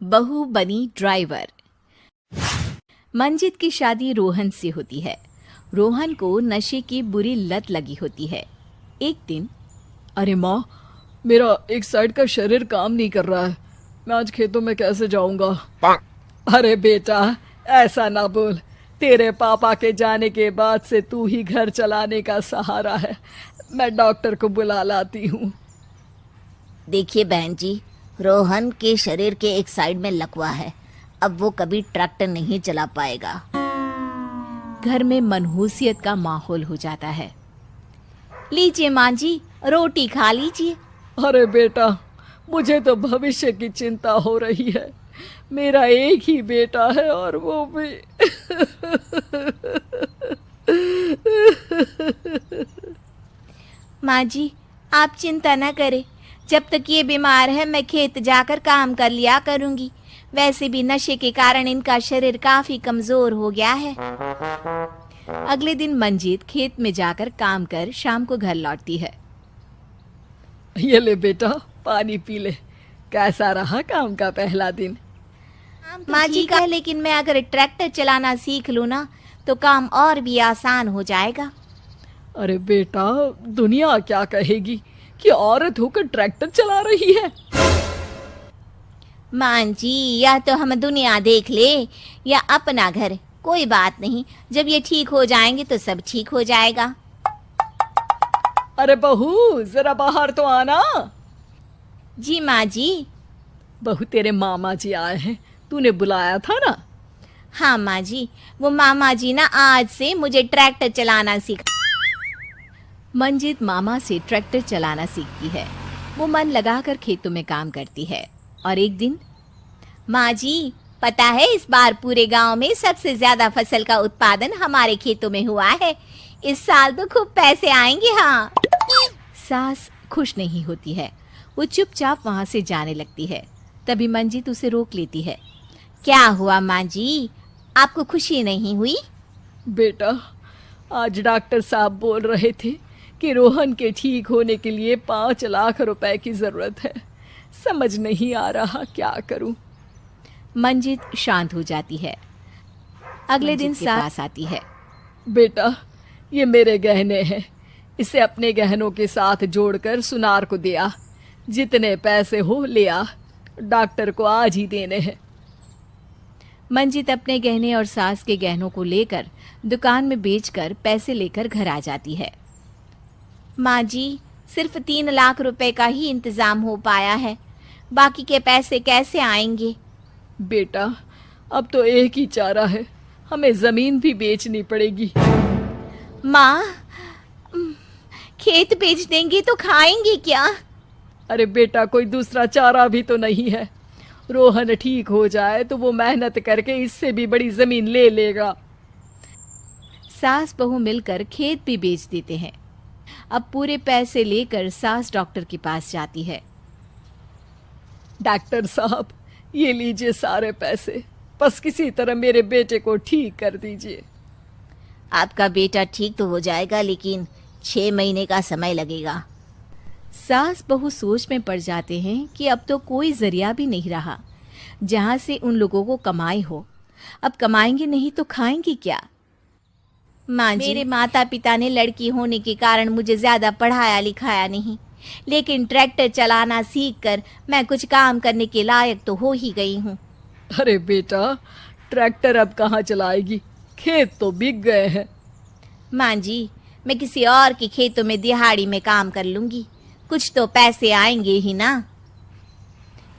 बहू बनी ड्राइवर। मंजित की शादी रोहन से होती है। रोहन को नशे की बुरी लत लगी होती है। एक दिन, अरे माँ, मेरा एक साइड का शरीर काम नहीं कर रहा है। मैं आज खेतों में कैसे जाऊंगा? अरे बेटा, ऐसा ना बोल। तेरे पापा के जाने के बाद से तू ही घर चलाने का सहारा है। मैं डॉक्टर को बुला लाती हूँ। देखिए बहन जी, रोहन के शरीर के एक साइड में लकवा है। अब वो कभी ट्रैक्टर नहीं चला पाएगा। घर में मनहूसियत का माहौल हो जाता है। लीजिए माँ जी, रोटी खा लीजिए। अरे बेटा, मुझे तो भविष्य की चिंता हो रही है। मेरा एक ही बेटा है और वो भी माँ जी, आप चिंता न करें। जब तक ये बीमार है मैं खेत जाकर काम कर लिया करूंगी। वैसे भी नशे के कारण इनका शरीर काफी कमजोर हो गया है। अगले दिन मंजीत खेत में जाकर काम कर शाम को घर लौटती है। ये ले बेटा, पानी पी ले। कैसा रहा काम का पहला दिन? माँ जी का, लेकिन मैं अगर ट्रैक्टर चलाना सीख लूँ ना तो काम और भी आसान हो जाएगा। अरे बेटा, दुनिया क्या कहेगी कि औरत होकर ट्रैक्टर चला रही है। माँ जी, या तो हम दुनिया देख ले या अपना घर, कोई बात नहीं। जब ये ठीक हो जाएंगे तो सब ठीक हो जाएगा। अरे बहू, जरा बाहर तो आना। जी माँ जी। बहू, तेरे मामा जी आए हैं, तूने बुलाया था ना? हाँ माँ जी, वो मामा जी ना आज से मुझे ट्रैक्टर चलाना सीखा। मंजित मामा से ट्रैक्टर चलाना सीखती है। वो मन लगाकर खेतों में काम करती है। और एक दिन, माँ जी, पता है इस बार पूरे गांव में सबसे ज्यादा फसल का उत्पादन हमारे खेतों में हुआ है। इस साल तो खूब पैसे आएंगे। हाँ। सास खुश नहीं होती है। वो चुपचाप वहां से जाने लगती है। तभी मंजित उसे रोक लेती है। क्या हुआ माँ जी, आपको खुशी नहीं हुई? बेटा, आज डॉक्टर साहब बोल रहे थे कि रोहन के ठीक होने के लिए 5 लाख रुपए की जरूरत है। समझ नहीं आ रहा क्या करूं। मंजित शांत हो जाती है। अगले दिन सास आती है। बेटा, ये मेरे गहने हैं। इसे अपने गहनों के साथ जोड़कर सुनार को दिया। जितने पैसे हो ले आ, डॉक्टर को आज ही देने हैं। मंजित अपने गहने और सास के गहनों को लेकर दुकान में बेचकर पैसे लेकर घर आ जाती है। माँ जी, सिर्फ 3 लाख रुपए का ही इंतजाम हो पाया है। बाकी के पैसे कैसे आएंगे? बेटा, अब तो एक ही चारा है, हमें जमीन भी बेचनी पड़ेगी। माँ, खेत बेच देंगे तो खाएंगे क्या? अरे बेटा, कोई दूसरा चारा भी तो नहीं है। रोहन ठीक हो जाए तो वो मेहनत करके इससे भी बड़ी जमीन ले लेगा। सास बहू मिलकर खेत भी बेच देते हैं। अब पूरे पैसे लेकर सास डॉक्टर के पास जाती है। डॉक्टर साहब, ये लीजिए सारे पैसे। बस किसी तरह मेरे बेटे को ठीक कर दीजिए। आपका बेटा ठीक तो हो जाएगा, लेकिन 6 महीने का समय लगेगा। सास बहू सोच में पड़ जाते हैं कि अब तो कोई जरिया भी नहीं रहा जहां से उन लोगों को कमाई हो। अब कमाएंगे नहीं तो खाएंगे क्या? माँ जी, मेरे माता पिता ने लड़की होने के कारण मुझे ज्यादा पढ़ाया लिखाया नहीं, लेकिन ट्रैक्टर चलाना सीखकर मैं कुछ काम करने के लायक तो हो ही गई हूँ। अरे बेटा, ट्रैक्टर अब कहाँ चलाएगी? खेत तो बिक गए हैं। माँ जी, मैं किसी और के खेतों में दिहाड़ी में काम कर लूंगी, कुछ तो पैसे आएंगे ही ना।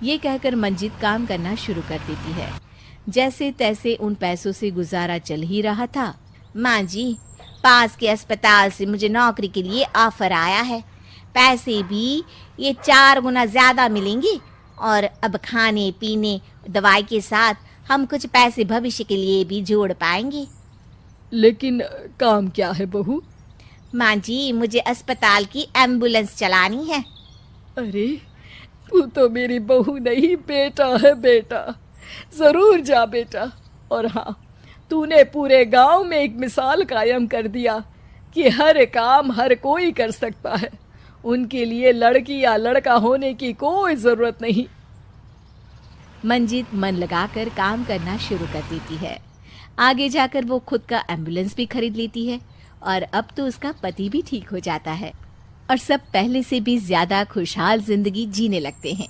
ये कहकर मंजित काम करना शुरू कर देती है। जैसे तैसे उन पैसों से गुजारा चल ही रहा था। माँ जी, पास के अस्पताल से मुझे नौकरी के लिए ऑफर आया है। पैसे भी ये 4 गुना ज्यादा मिलेंगे और अब खाने पीने दवाई के साथ हम कुछ पैसे भविष्य के लिए भी जोड़ पाएंगे। लेकिन काम क्या है बहू? माँ जी, मुझे अस्पताल की एम्बुलेंस चलानी है। अरे, तू तो मेरी बहू नहीं, बेटा है बेटा। जरूर जा बेटा। और हाँ, तूने पूरे गांव में एक मिसाल कायम कर दिया कि हर काम हर कोई कर सकता है। उनके लिए लड़की या लड़का होने की कोई जरूरत नहीं। मंजित मन लगाकर काम करना शुरू कर देती है। आगे जाकर वो खुद का एम्बुलेंस भी खरीद लेती है और अब तो उसका पति भी ठीक हो जाता है और सब पहले से भी ज्यादा खुशहाल जिंदगी जीने लगते हैं।